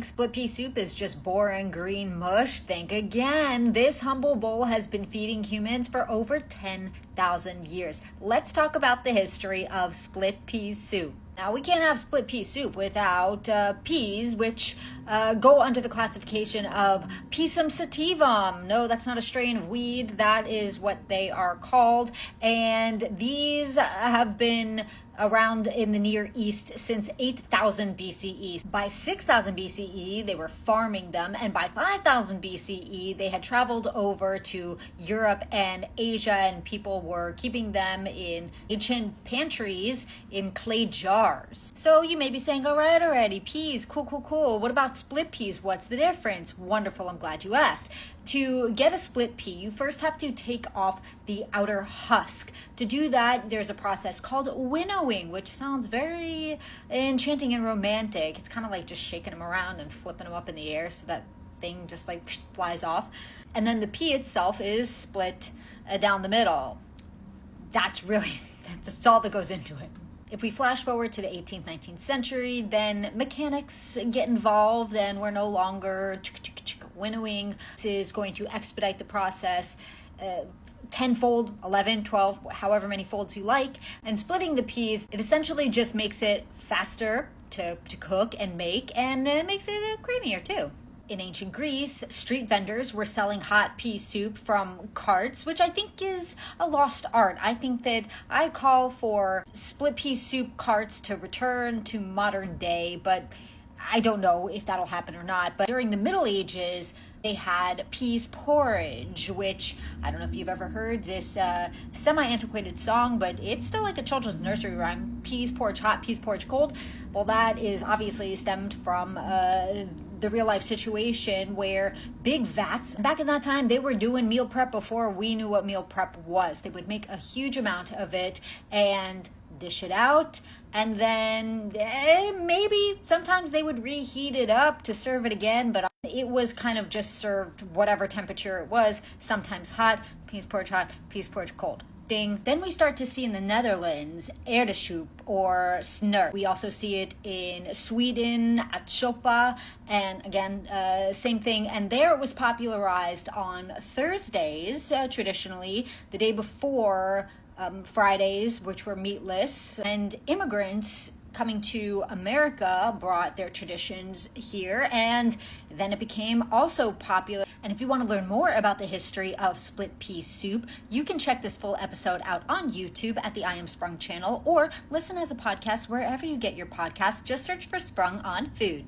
Split pea soup is just boring green mush. Think again. This humble bowl has been feeding humans for over 10,000 years. Let's talk about the history of split pea soup. Now, we can't have split pea soup without peas, which go under the classification of Pisum sativum. No, that's not a strain of weed. That is what they are called. And these have been around in the Near East since 8,000 BCE. By 6,000 BCE, they were farming them, and by 5,000 BCE, they had traveled over to Europe and Asia, and people were keeping them in ancient pantries in clay jars. So you may be saying, all right, already, peas, cool. What about split peas? What's the difference? Wonderful, I'm glad you asked. To get a split pea, you first have to take off the outer husk. To do that, there's a process called winnowing, which sounds very enchanting and romantic. It's kind of like just shaking them around and flipping them up in the air so that thing just like flies off. And then the pea itself is split down the middle. That's all that goes into it. If we flash forward to the 18th, 19th century, then mechanics get involved and we're no longer winnowing. This is going to expedite the process 10-fold, 11, 12, however many folds you like. And splitting the peas, it essentially just makes it faster to cook and make, and it makes it creamier too. In ancient Greece, street vendors were selling hot pea soup from carts, which I think is a lost art. I think that I call for split pea soup carts to return to modern day, but I don't know if that'll happen or not. But during the Middle Ages, they had peas porridge, which I don't know if you've ever heard this semi-antiquated song, but it's still like a children's nursery rhyme. Peas porridge hot, peas porridge cold. Well, that is obviously stemmed from the real life situation where big vats, back in that time, they were doing meal prep before we knew what meal prep was. They would make a huge amount of it and dish it out, and then maybe sometimes they would reheat it up to serve it again, but it was kind of just served whatever temperature it was, sometimes hot, peas porridge hot, peas porridge cold. Ding. Then we start to see in the Netherlands erwtensoep or snurk. We also see it in Sweden at Soppa, and again, same thing. And there it was popularized on Thursdays, traditionally, the day before Fridays, which were meatless. And immigrants coming to America brought their traditions here, and then it became also popular. And if you want to learn more about the history of split pea soup, you can check this full episode out on YouTube at the I Am Sprung channel, or listen as a podcast wherever you get your podcasts. Just search for Sprung on Food.